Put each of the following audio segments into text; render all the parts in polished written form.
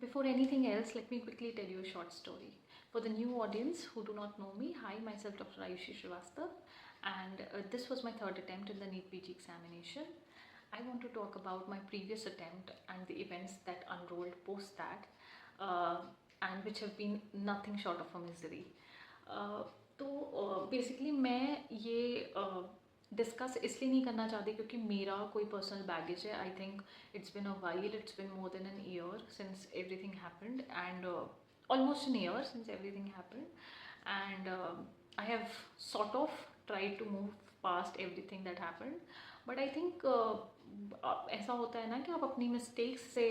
Before anything else, let me quickly tell you a short story. For the new audience who do not know me, hi, myself Dr. Ayushi Srivastav, and this was my third attempt in the NEET PG examination. I want to talk about my previous attempt and the events that unrolled post that, and which have been nothing short of a misery. Uh, तो basically मैं ये discuss इसलिए नहीं करना चाहती क्योंकि मेरा कोई पर्सनल बैगेज है. I think it's been a while, it's been more than an year since everything happened and almost an year since everything happened, and I have sort of tried to move past everything that happened, but I think ऐसा होता है ना कि आप अपनी mistakes से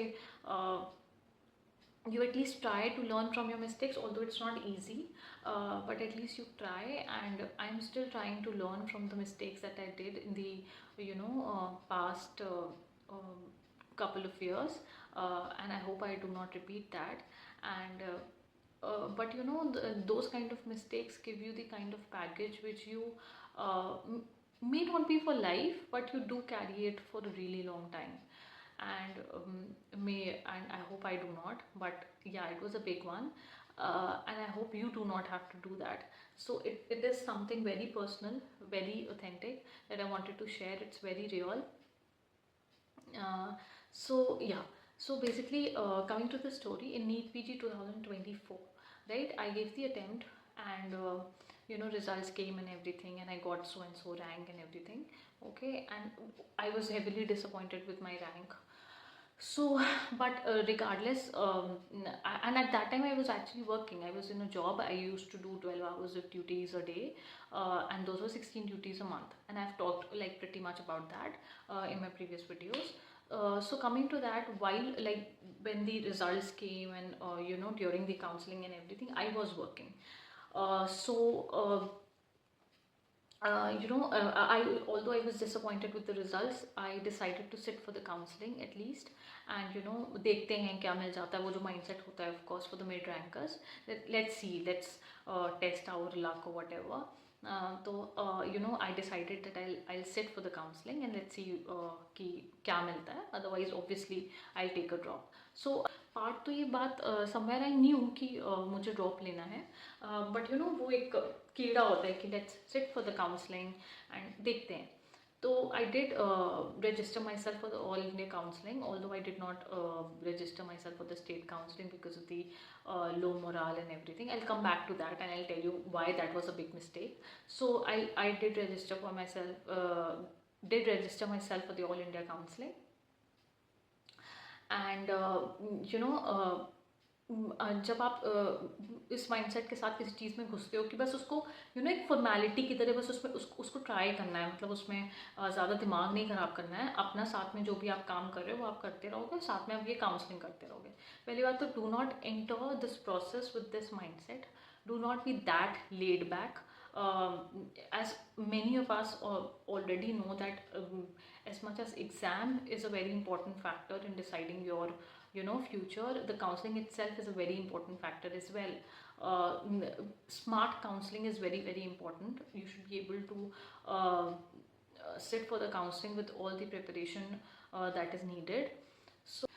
you at least try to learn from your mistakes, although it's not easy, but at least you try, and I'm still trying to learn from the mistakes that I did in the past couple of years, and I hope I do not repeat that. And but those kind of mistakes give you the kind of baggage which you may not be for life, but you do carry it for a really long time. And I hope I do not, but yeah, it was a big one, and I hope you do not have to do that. So it is something very personal, very authentic that I wanted to share. It's very real. So yeah, so basically coming to the story, in NEET PG 2024, right, I gave the attempt, and results came and everything, and I got so and so rank and everything. Okay, and I was heavily disappointed with my rank. So but regardless, and at that time I was actually working. I was in a job. I used to do 12 hours of duties a day, and those were 16 duties a month, and I've talked like pretty much about that in my previous videos. So coming to that, while like when the results came, and during the counseling and everything, I was working. Although I was disappointed with the results, I decided to sit for the counseling at least, and देखते हैं क्या मिल जाता है. वो जो mindset होता है, of course, for the mid rankers, let's see, let's test our luck or whatever. I decided that I'll sit for the counseling and let's see कि क्या मिलता है. Otherwise, obviously, I'll take a drop. So part तो ये बात somewhere I knew कि मुझे drop लेना है, बट वो एक कीड़ा होता है कि let's sit for the counselling and देखते हैं. तो I did register myself for the all India counseling, although I did not register myself for the state counseling because of the low morale and everything. I'll come back to that and I'll tell you why that was a big mistake. So I did register for myself, for the all India counseling. And जब आप इस mindset के साथ किसी चीज़ में घुसते हो कि बस उसको एक फॉर्मेलिटी की तरह बस उसमें उसको ट्राई करना है, मतलब उसमें ज़्यादा दिमाग नहीं ख़राब करना है अपना, साथ में जो भी आप काम कर रहे हो वो आप करते रहोगे, साथ में आप ये काउंसलिंग करते रहोगे. पहली बात तो do not enter this process with this mindset. Do not be that laid back. As many of us already know that as much as exam is a very important factor in deciding your future, the counseling itself is a very important factor as well. Smart counseling is very, very important. You should be able to sit for the counseling with all the preparation that is needed. So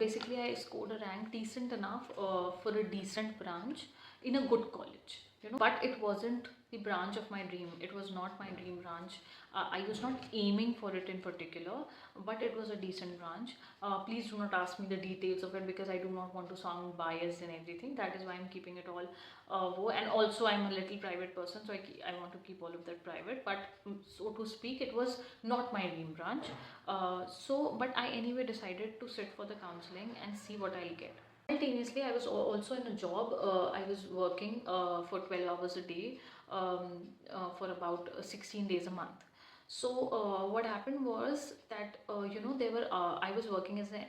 basically I scored a rank decent enough for a decent branch in a good college, but it wasn't the branch of my dream. It was not my dream branch. I was not aiming for it in particular, but it was a decent branch. Please do not ask me the details of it because I do not want to sound biased and everything. That is why I'm keeping it all and also I'm a little private person, so I want to keep all of that private, but so to speak, it was not my dream branch. But I anyway decided to sit for the counseling and see what I'll get. Simultaneously, I was also in a job. I was working for 12 hours a day for about 16 days a month. So what happened was that there were I was working as a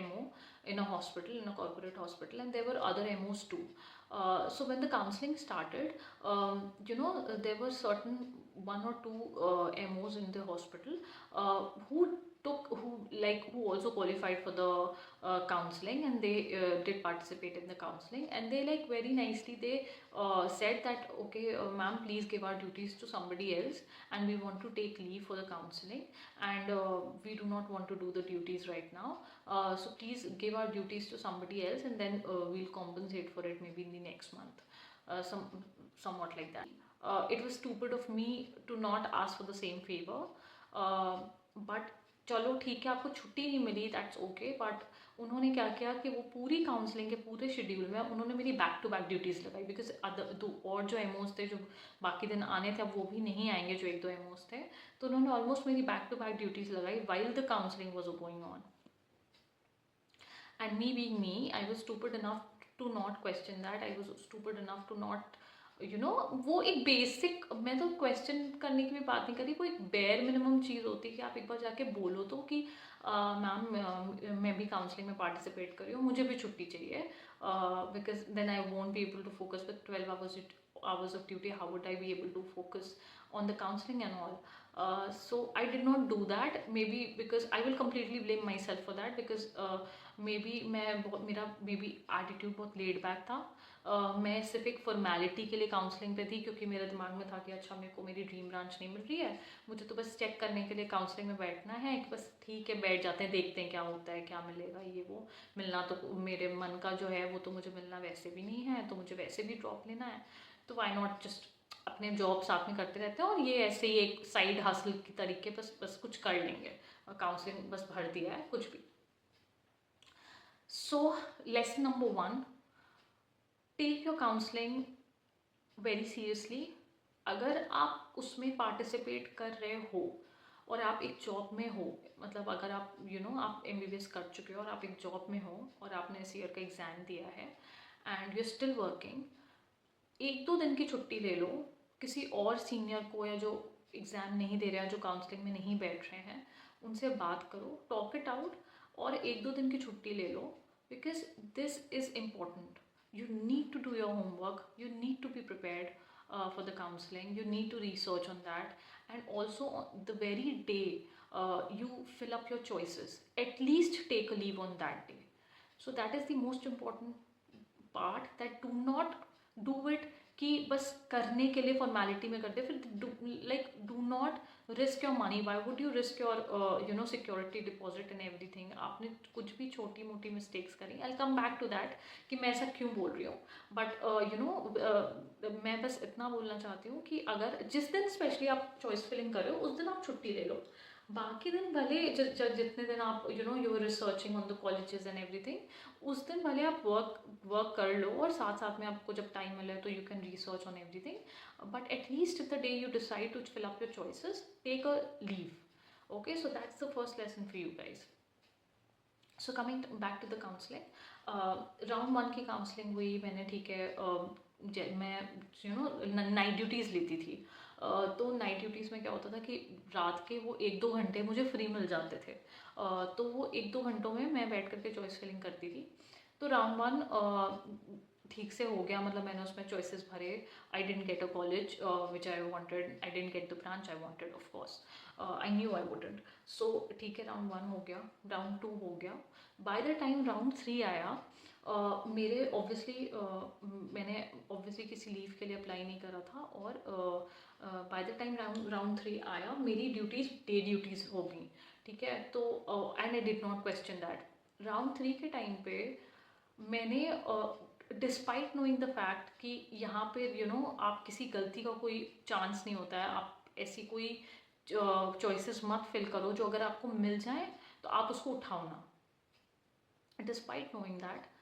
MO in a hospital, in a corporate hospital, and there were other MOs too. So when the counseling started, there were certain one or two MOs in the hospital who also qualified for the counseling. counseling, and they did participate in the counseling, and they like very nicely they said that okay, ma'am, please give our duties to somebody else, and we want to take leave for the counseling, and we do not want to do the duties right now, so please give our duties to somebody else, and then we'll compensate for it maybe in the next month, somewhat like that. It was stupid of me to not ask for the same favor, but चलो ठीक है, आपको छुट्टी नहीं मिली, that's okay, but उन्होंने क्या किया कि वो पूरी काउंसलिंग के पूरे शेड्यूल में उन्होंने मेरी बैक टू बैक ड्यूटीज़ लगाई, बिकॉज और जो एमओज थे जो बाकी दिन आने थे, अब वो भी नहीं आएंगे जो 1-2 एमओज थे, तो उन्होंने ऑलमोस्ट मेरी बैक टू बैक ड्यूटीज़ लगाई while the counselling was going on. And me being me, I was stupid enough to not question that. I was stupid enough to not, वो एक बेसिक, मैं तो question करने की भी बात नहीं करी, वो एक बेयर मिनिमम चीज़ होती है कि आप एक बार जाके बोलो तो कि मैम मैं भी काउंसलिंग में पार्टिसिपेट कर रही हूँ, मुझे भी छुट्टी चाहिए, because then I won't be able to focus with 12 hours of duty. How would I be able to focus on the counseling and all? So I did not do that, maybe because I will completely blame myself for that, because maybe मेरा attitude बहुत laid back था. मैं सिर्फ एक formality के लिए counselling पे थी, क्योंकि मेरे दिमाग में था कि अच्छा मेरे को मेरी ड्रीम ब्रांच नहीं मिल रही है, मुझे तो बस चेक करने के लिए काउंसलिंग में बैठना है, कि बस ठीक है बैठ जाते हैं, देखते हैं क्या होता है, क्या मिलेगा, ये वो मिलना तो मेरे मन का जो है वो तो मुझे मिलना वैसे भी नहीं है, तो मुझे वैसे भी ड्रॉप लेना है, तो वाई नॉट जस्ट अपने जॉब साथ में करते रहते हैं, और ये ऐसे ही एक साइड हासिल की तरीके बस कुछ कर लेंगे, काउंसलिंग बस भर दिया है कुछ भी. So lesson number 1, take your counselling very seriously. अगर आप उसमें पार्टिसिपेट कर रहे हो और आप एक जॉब में हो, मतलब अगर आप आप MBBS कर चुके हो और आप एक जॉब में हो और आपने इस ईयर का एग्ज़ाम दिया है and you are still working, 1-2 दिन की छुट्टी ले लो, किसी और सीनियर को या जो एग्ज़ाम नहीं दे रहे हैं, जो काउंसलिंग में नहीं बैठ रहे हैं, उनसे बात करो, टॉक इट आउट, और 1-2 दिन की छुट्टी ले लो, because this is important. You need to do your homework, you need to be prepared for the counseling, you need to research on that, and also on the very day you fill up your choices, at least take a leave on that day. So that is the most important part, that do not do it कि बस करने के लिए formality में करते, फिर do not risk your money. Why would you risk your security deposit and everything. आपने कुछ भी छोटी मोटी मिस्टेक्स करी, आई कम बैक टू दैट कि मैं ऐसा क्यों बोल रही हूँ, बट मैं बस इतना बोलना चाहती हूँ कि अगर जिस दिन स्पेशली आप चॉइस फिलिंग कर रहे हो उस दिन आप छुट्टी ले लो, बाकी दिन भले जितने दिन आप you are researching on the colleges and everything, उस दिन भले आप वर्क कर लो, और साथ साथ में आपको जब टाइम मिले तो you can research on everything, but at least the day you decide to fill up your choices, take a leave. Okay, so that's the first lesson for you guys. So coming back to the counseling, round 1 की counselling हुई, मैंने ठीक है मैं night duties लेती थी, तो night duties में क्या होता था कि रात के वो 1-2 घंटे मुझे फ्री मिल जाते थे, तो वो 1-2 घंटों में मैं बैठ करके चॉइस फिलिंग करती थी. तो राउंड 1 ठीक से हो गया, मतलब मैंने उसमें चॉइसेस भरे. I didn't get a college which I wanted, I didn't get the branch I wanted, of course I knew I wouldn't. So ठीक है, राउंड 1 हो गया, राउंड 2 हो गया. बाय द टाइम राउंड 3 आया, मेरे मैंने ऑब्वियसली किसी लीव के लिए अप्लाई नहीं करा था, और बाय द टाइम राउंड 3 आया, मेरी ड्यूटीज़ डे ड्यूटीज़ हो गई, ठीक है. तो and I did not question that. Round 3 के टाइम पे मैंने डिस्पाइट नोइंग द फैक्ट कि यहाँ पे आप किसी गलती का कोई चांस नहीं होता है, आप ऐसी कोई चॉइसेस मत फिल करो जो अगर आपको मिल जाए तो आप उसको उठाओ ना. डिस्पाइट नोइंग दैट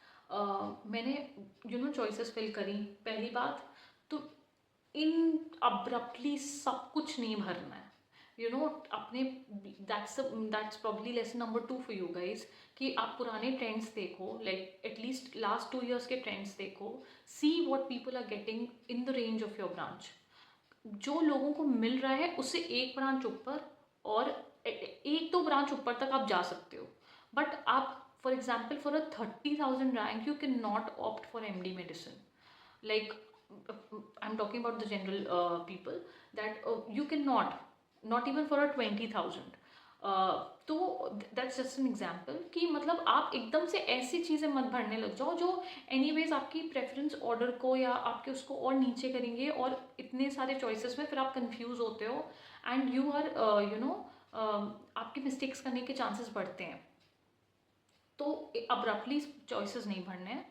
मैंने चॉइसेस फिल करी. पहली बात तो इन अब्रप्टली सब कुछ नहीं भरना है, अपने that's probably lesson number 2 for you guys, कि आप पुराने ट्रेंड्स देखो, लाइक एटलीस्ट लास्ट 2 years के ट्रेंड्स देखो, see what people are getting in the range of your branch. जो लोगों को मिल रहा है उससे एक ब्रांच ऊपर और 1-2 ब्रांच ऊपर तक आप जा सकते हो, बट आप for example for a 30,000 rank you can not opt for MD medicine. Like I'm talking about the general people, that you cannot, not even for a 20,000. तो दैट्स जस्ट एन एग्जाम्पल कि मतलब आप एकदम से ऐसी चीज़ें मत भरने लग जाओ जो एनीवेज आपकी प्रेफरेंस ऑर्डर को या आपके उसको और नीचे करेंगे, और इतने सारे चॉइसेस में फिर आप कंफ्यूज होते हो एंड यू आर आपके मिस्टेक्स करने के चांसेस बढ़ते हैं। तो अब्रप्टली चॉइसेस नहीं भरने हैं।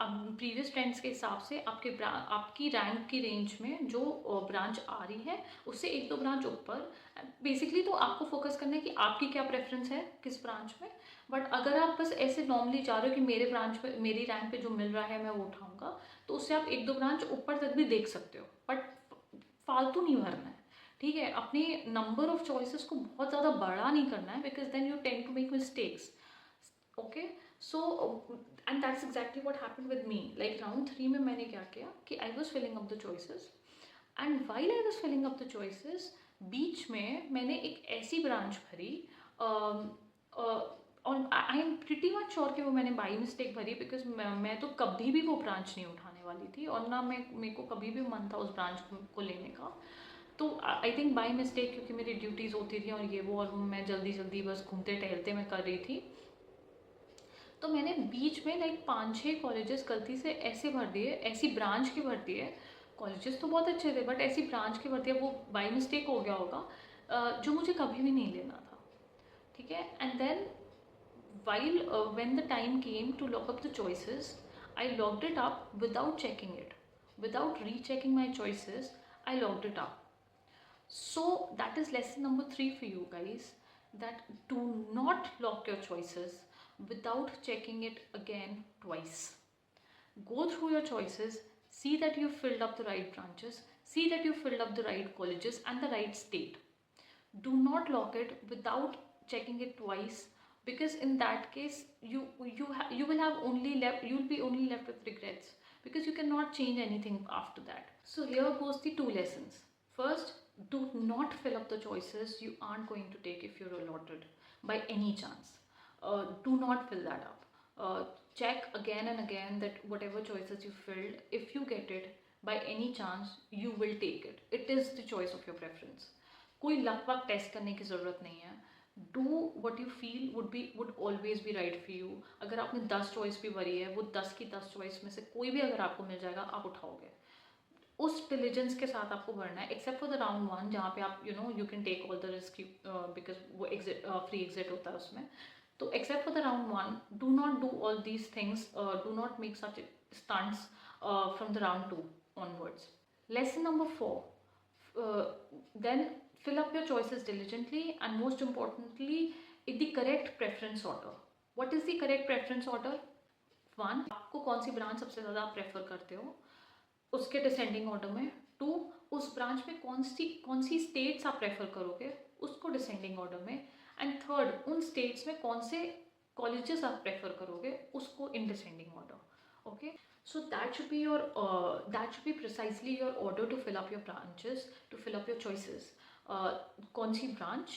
अब प्रीवियस ट्रेंड्स के हिसाब से आपकी रैंक की रेंज में जो ब्रांच आ रही है उससे एक दो ब्रांच ऊपर, बेसिकली तो आपको फोकस करना है कि आपकी क्या प्रेफरेंस है किस ब्रांच में। बट अगर आप बस ऐसे नॉर्मली जा रहे हो कि मेरे ब्रांच पे मेरी रैंक पे जो मिल रहा है मैं वो उठाऊंगा, तो उससे आप एक दो ब्रांच ऊपर तक भी देख सकते हो, बट फालतू नहीं भरना है। ठीक है, अपने नंबर ऑफ चॉइसेस को बहुत ज़्यादा बड़ा नहीं करना है, because then you tend to make mistakes. Okay, so and that's exactly what happened with me. Like round 3 में मैंने क्या किया कि I was filling up the choices, and while I was filling up the choices, बीच में मैंने एक ऐसी ब्रांच भरी, और I am pretty much sure कि वो मैंने बाई मिस्टेक भरी, बिकॉज मैं तो कभी भी वो ब्रांच नहीं उठाने वाली थी, और ना मेरे को कभी भी मन था उस ब्रांच को लेने का। तो आई थिंक बाई मिस्टेक, क्योंकि मेरी ड्यूटीज़ होती थी और ये वो, और मैं जल्दी जल्दी बस घूमते टहलते मैं कर रही थी, तो मैंने बीच में लाइक 5-6 कॉलेजेस गलती से ऐसे भर दिए, ऐसी ब्रांच की भर दिए। कॉलेजेस तो बहुत अच्छे थे, बट ऐसी ब्रांच की भर दिया, वो बाई मिस्टेक हो गया होगा, जो मुझे कभी भी नहीं लेना था। ठीक है, and then while when the time came to lock up the choices, I locked it up without checking it, without rechecking my choices. I locked it up. So that is lesson number 3 for you guys, that do not lock your choices without checking it again twice. Go through your choices, see that you filled up the right branches, see that you filled up the right colleges and the right state. Do not lock it without checking it twice, because in that case you will have only left, you'll be only left with regrets, because you cannot change anything after that. So here goes the 2 lessons. First, do not fill up the choices you aren't going to take if you're allotted by any chance. Do not fill that up. Check again and again that whatever choices you filled, if you get it by any chance, you will take it. It is the choice of your preference. कोई luck वक test करने की ज़रूरत नहीं है। Do what you feel would always be right for you. अगर आपने 10 choice भी भरी है, वो 10 की 10 चॉइस में से कोई भी अगर आपको मिल जाएगा, आप उठाओगे। उस डिलीजेंस के साथ आपको भरना है, एक्सेप्ट फॉर द राउंड 1 जहाँ पे आप you can take all the risk, because वो एग्जिट फ्री एग्जिट होता है उसमें। तो except for the round 1, do not do all these things, do not make such stunts from the round 2 onwards. Lesson number 4, then fill up your choices diligently, and most importantly in the correct preference order. What is the correct preference order? 1, आपको कौन सी branch सबसे ज़्यादा आप prefer करते हो, उसके descending order में। 2, उस ब्रांच में कौन सी स्टेट्स आप प्रेफर करोगे, उसको डिसेंडिंग ऑर्डर में। एंड 3rd, उन स्टेट्स में कौन से कॉलेजेस आप प्रेफर करोगे, उसको in descending order. Okay, so that should be precisely your order to fill up your branches, to fill up your choices. कौन सी ब्रांच,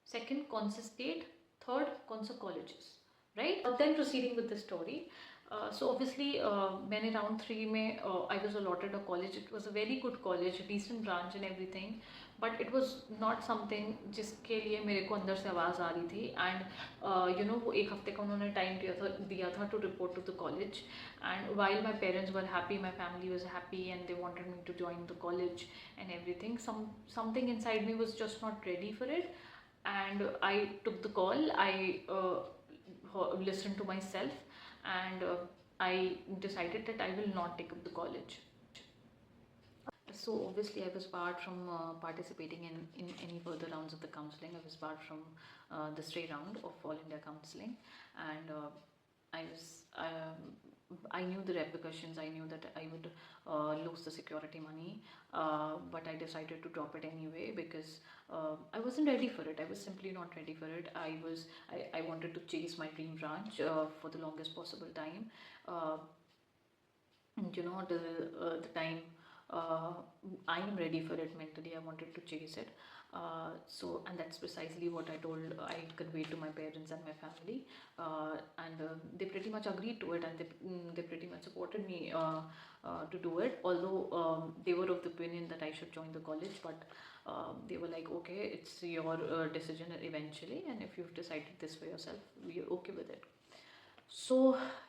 सेकंड कौन सा स्टेट, थर्ड कौन सा colleges, right. Then proceeding with the story, so obviously मैंने round 3 में I was allotted a college. It was a very good college, decent branch and everything, but it was not something जिसके लिए मेरे को अंदर से आवाज़ आ रही थी। एंड वो 1 हफ्ते का उन्होंने टाइम दिया था to report to the college. And while my parents were happy, my family was happy, and they wanted me to join the college and everything, something inside me was just not ready for it. And I took the call, I listened to myself, and I decided that I will not take up the college. So obviously I was barred from participating in any further rounds of the counseling. I was barred from the straight round of All India counseling, and I knew the repercussions. I knew that I would lose the security money, but I decided to drop it anyway, because I wasn't ready for it. I was simply not ready for it. I wanted to chase my dream branch for the longest possible time. Till the time I am ready for it mentally, I wanted to chase it. So, and that's precisely what I conveyed to my parents and my family, and they pretty much agreed to it, and they pretty much supported me to do it. Although they were of the opinion that I should join the college, but they were like, okay, it's your decision eventually, and if you've decided this for yourself, we're okay with it. So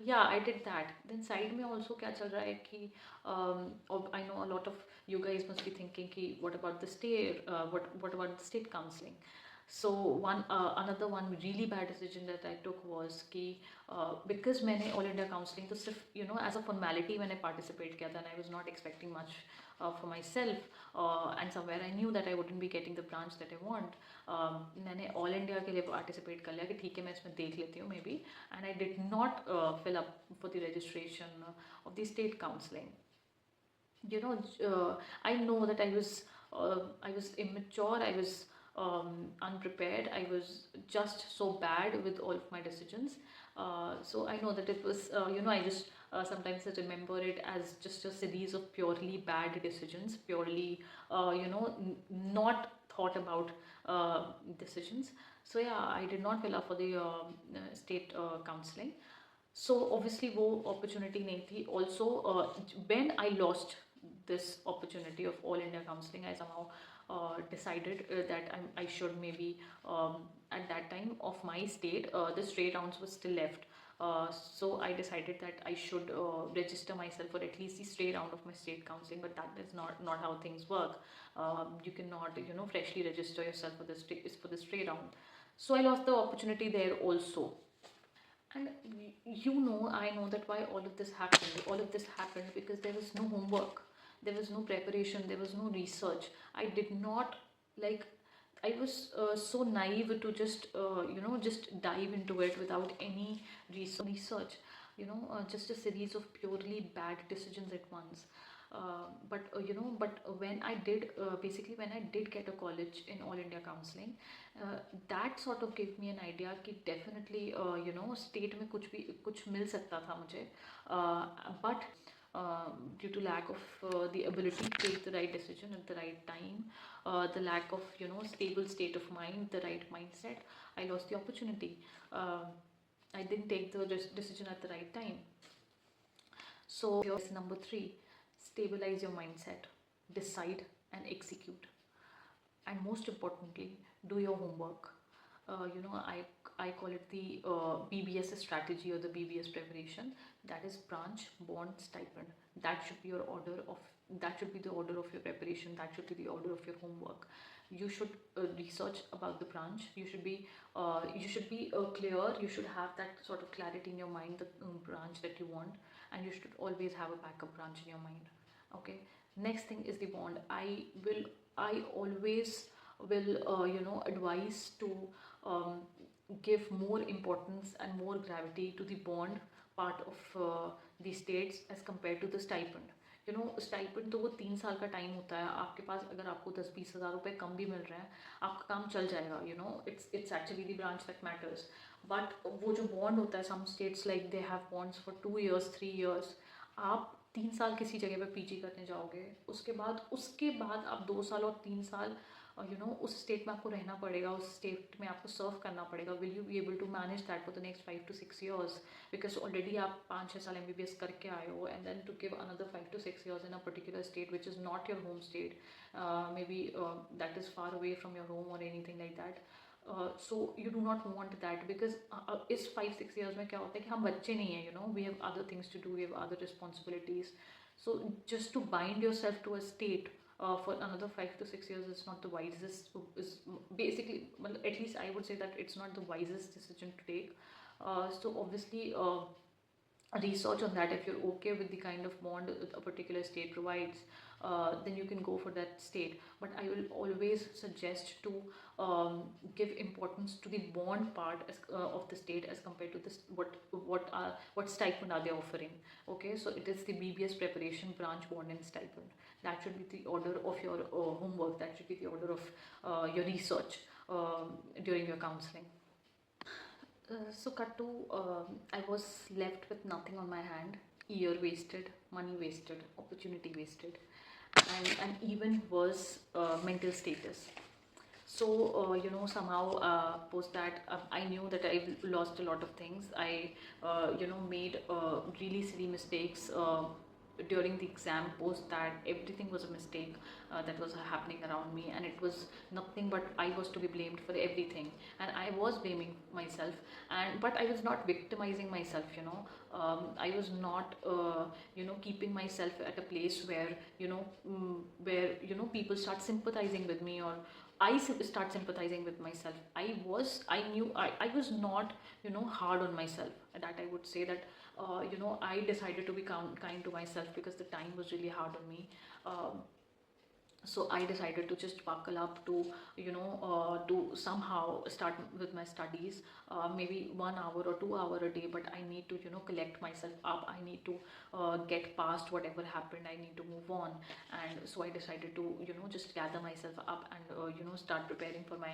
yeah I did that then side में also क्या चल रहा है कि I know a lot of you guys must be thinking कि what about the state what about the state counselling so another one really bad decision that I took was कि because मैंने all India counselling तो सिर्फ as a formality मैंने participate किया था and I was not expecting much for myself, and somewhere I knew that I wouldn't be getting the branch that I want. मैंने all India के लिए participate कर लिया कि ठीक है मैं इसमें देख लेती हूँ may be, and I did not fill up for the registration of the state counseling. I know that I was immature, I was unprepared, I was just so bad with all of my decisions. So I know that it was I just sometimes I remember it as just a series of purely bad decisions, purely not thought about decisions. So yeah, I did not fill up for the state counseling. So obviously वो opportunity नहीं थी. Also when I lost this opportunity of all India counseling, I somehow decided that I should maybe at that time of my state the straight rounds were still left. So I decided that I should register myself for at least the straight round of my state counseling, but that is not how things work. You cannot freshly register yourself for the straight round. So I lost the opportunity there also. And I know that why all of this happened. All of this happened because there was no homework, there was no preparation, there was no research. I did not like. I was so naive to just dive into it without any research. Just a series of purely bad decisions at once. But when I did, basically when I did get a college in All India Counseling, that sort of gave me an idea कि definitely state में कुछ मिल सकता था मुझे, but due to lack of the ability to take the right decision at the right time, the lack of stable state of mind, the right mindset, I lost the opportunity. I didn't take the decision at the right time. So here's number 3. Stabilize your mindset, decide and execute, and most importantly, do your homework. I call it the BBS strategy or the BBS preparation. That is branch, bond, stipend. That should be your order of. That should be the order of your preparation. That should be the order of your homework. You should research about the branch. You should be clear. You should have that sort of clarity in your mind, the branch that you want, and you should always have a backup branch in your mind. Okay. Next thing is the bond. I always will advise to give more importance and more gravity to the bond part of the states as compared to the stipend. Stipend तो वो 3 साल का time होता है आपके पास. अगर आपको 10-20 हज़ार रुपये कम भी मिल रहे हैं, आपका काम चल जाएगा. It's actually the branch that matters. But वो जो बॉन्ड होता है, some states like they have bonds for 2 years 3 years. आप 3 साल किसी जगह पे पीजी करने जाओगे, उसके बाद आप 2 साल और 3 साल उस स्टेट में आपको रहना पड़ेगा, उस स्टेट में आपको सर्व करना पड़ेगा. Will you be able to manage that for the next 5 to 6 years? Because already आप 5-6 साल MBBS करके आए हो, and then to give another 5 to 6 years in a particular state which is not your home state, maybe that is far away from your home or anything like that. So you do not want that, because इस 5-6 years में क्या होता है कि हम बच्चे नहीं हैं, we have other things to do, we have other responsibilities. So just to bind yourself to a state for another 5 to 6 years is not the wisest. Is basically, well, at least I would say that it's not the wisest decision to take. So obviously research on that. If you're okay with the kind of bond a particular state provides, then you can go for that state. But I will always suggest to give importance to the bond part of the state as compared to this what stipend are they offering. Okay, so it is the BBS preparation, branch, bond and stipend. That should be the order of your homework. That should be the order of your research during your counseling. So cut to, I was left with nothing on my hand. Year wasted, money wasted, opportunity wasted, and even worse, mental status. So somehow post that, I knew that I lost a lot of things. I made really silly mistakes during the exam. Post that, everything was a mistake that was happening around me, and it was nothing but I was to be blamed for everything, and I was blaming myself. And but I was not victimizing myself, I was not keeping myself at a place where people start sympathizing with me, or start sympathizing with myself. I knew I was not hard on myself. That I would say that I decided to be kind to myself because the time was really hard on me. So I decided to just buckle up to to somehow start with my studies, maybe 1 hour or 2 hour a day, but I need to collect myself up. I need to get past whatever happened. I need to move on. And so I decided to just gather myself up and start preparing for my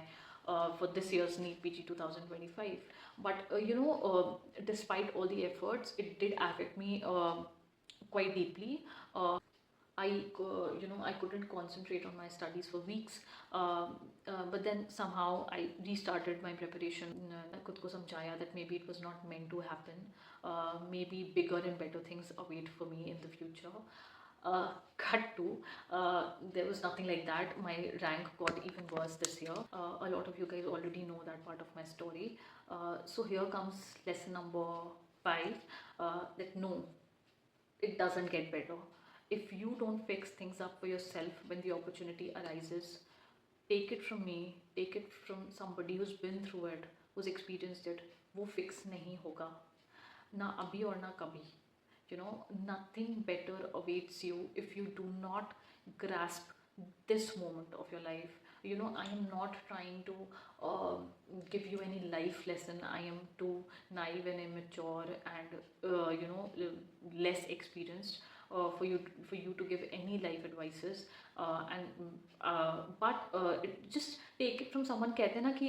for this year's NEET PG 2025. But despite all the efforts, it did affect me quite deeply. I couldn't concentrate on my studies for weeks. But then somehow I restarted my preparation. खुद को समझाया that maybe it was not meant to happen. Maybe bigger and better things await for me in the future. Cut to, there was nothing like that. My rank got even worse this year. A lot of you guys already know that part of my story. So here comes lesson number 5. That no, it doesn't get better. If you don't fix things up for yourself when the opportunity arises, take it from me, take it from somebody who's been through it, who's experienced it, वो fix नहीं होगा, ना अभी और ना कभी. Nothing better awaits you if you do not grasp this moment of your life. I am not trying to give you any life lesson. I am too naive and immature and less experienced for you to give any life advices. Just take it from someone. कहते हैं ना कि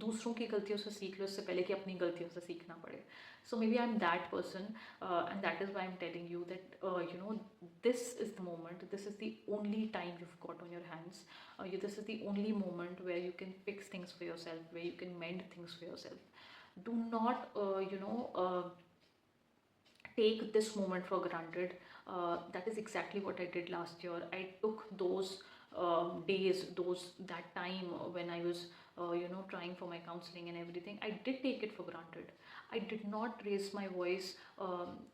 दूसरों की गलतियों से सीख लो इससे पहले कि अपनी गलतियों से सीखना पड़े. So maybe I'm that person, and that is why I'm telling you that this is the moment, this is the only time you've got on your hands. This is the only moment where you can fix things for yourself, where you can mend things for yourself. Do not take this moment for granted. That is exactly what I did last year. I took those days, that time when I was trying for my counseling and everything. I did take it for granted. I did not raise my voice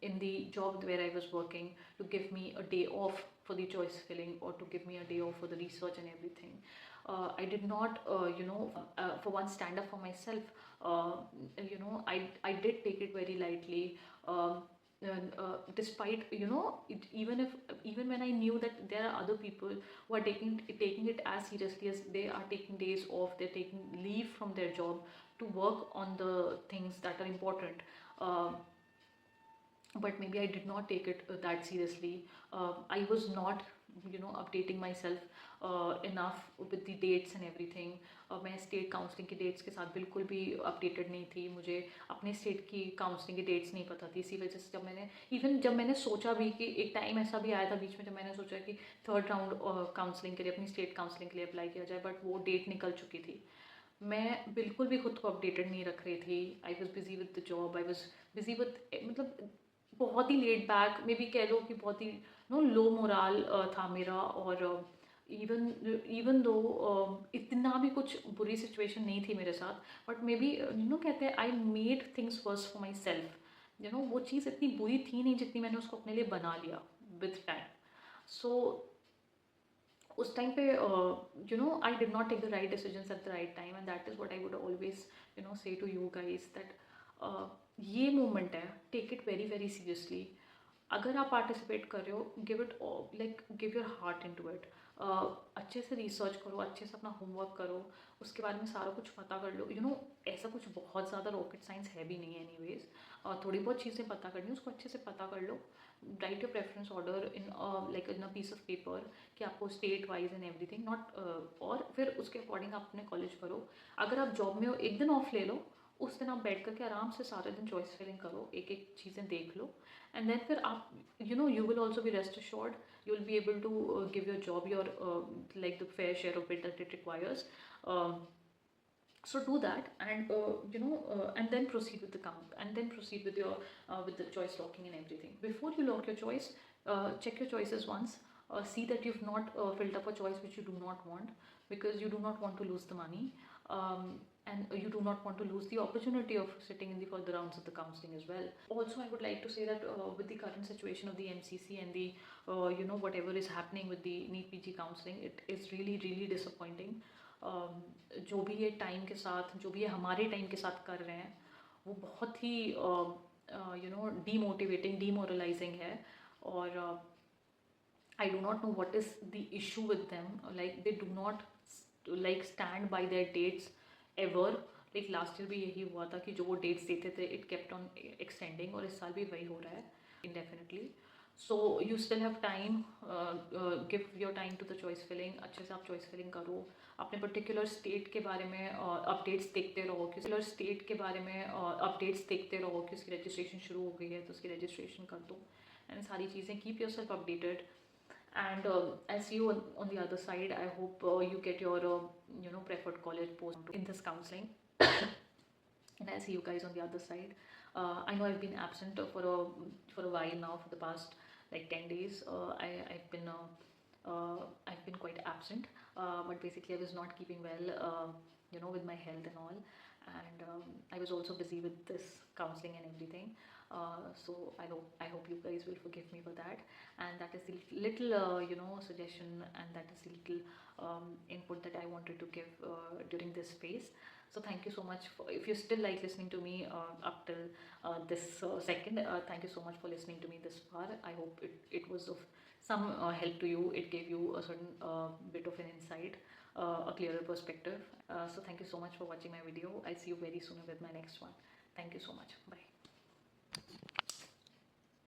in the job where I was working to give me a day off for the choice filling, or to give me a day off for the research and everything. I did not for once stand up for myself. I did take it very lightly. Despite even when I knew that there are other people who are taking it as seriously, as they are taking days off, they're taking leave from their job to work on the things that are important. But maybe I did not take it that seriously. I was not updating myself enough with the dates and everything. मैं state counselling की dates के साथ बिल्कुल भी updated नहीं थी. मुझे अपने स्टेट की काउंसलिंग की डेट्स नहीं पता थी. इसी वजह से जब मैंने सोचा भी कि एक टाइम ऐसा भी आया था बीच में जब मैंने सोचा कि 3rd राउंड काउंसलिंग के लिए, अपनी स्टेट काउंसलिंग के लिए अप्लाई किया जाए, बट वो डेट निकल चुकी थी. मैं बिल्कुल भी खुद को अपडेटेड नहीं रख रही थी. I was busy with the job, I was busy with, मतलब बहुत ही लेट बैक, मे बी कह लो कि बहुत ही लो मोराल था मेरा. और इवन दो इतना भी कुछ बुरी सिचुएशन नहीं थी मेरे साथ, बट मे बी कहते हैं I made things verse for my self. वो चीज़ इतनी बुरी थी नहीं जितनी मैंने उसको अपने लिए बना लिया विद टाइम. सो उस टाइम पे I did not take the right decisions at the right time, and that is what I would always say to you guys, that ये मोमेंट है, take it very very seriously. अगर आप participate कर रहे हो, give your heart into it. अच्छे से research करो, अच्छे से अपना होमवर्क करो, उसके बारे में सारा कुछ पता कर लो. ऐसा कुछ बहुत ज़्यादा रॉकेट साइंस है भी नहीं एनीवेज. थोड़ी बहुत चीज़ें पता करनी है, उसको अच्छे से पता कर लो. Write your preference order in in a piece of paper कि आपको state wise and everything not. और फिर उसके अकॉर्डिंग आप अपने कॉलेज करो. अगर आप जॉब में हो, एक दिन ऑफ ले लो, उस दिन आप बैठ कर के आराम से सारे दिन चॉइस फिलिंग करो, एक एक चीज़ें देख लो, एंड देन फिर आप you will also be rest assured, you will be able to give your job your like the fair share of it that it requires. So do that, and and then proceed with the count, and then proceed with your with the choice locking and everything. Before you lock your choice, check your choices once, see that you've not filled up a choice which you do not want, because you do not want to lose the money, and you do not want to lose the opportunity of sitting in the further rounds of the counseling as well. Also, I would like to say that with the current situation of the MCC and the whatever is happening with the NEET PG counseling, it is really really disappointing. जो भी ये time के साथ, जो भी ये हमारे time के साथ कर रहे हैं, वो बहुत ही डीमोटिवेटिंग, डीमोरलाइजिंग है. और I do not know what is the issue with them. Like they do not like stand by their dates ever. Like last year भी यही हुआ था कि जो वो dates देते थे, it kept on extending, और इस साल भी वही हो रहा है indefinitely. So you still have time. Give your time to the choice filling. अच्छे से आप choice filling करो. अपने particular state के बारे में updates देखते रहो, कि particular state के बारे में updates देखते रहो कि उसकी registration शुरू हो गई है तो उसकी registration कर दो, and सारी चीज़ें keep yourself updated. And I'll see you on the other side. I hope you get your preferred college post in this counseling. And I'll see you guys on the other side. I know I've been absent for a while now, for the past like 10 days. I've been quite absent, but basically I was not keeping well, with my health and all, and I was also busy with this counseling and everything. So I hope you guys will forgive me for that, and that is the little suggestion, and that is the little input that I wanted to give during this phase. So thank you so much if you still like listening to me up till this second. Thank you so much for listening to me this far. I hope it was of some help to you. It gave you a certain bit of an insight, a clearer perspective. So thank you so much for watching my video. I'll see you very soon with my next one. Thank you so much. Bye.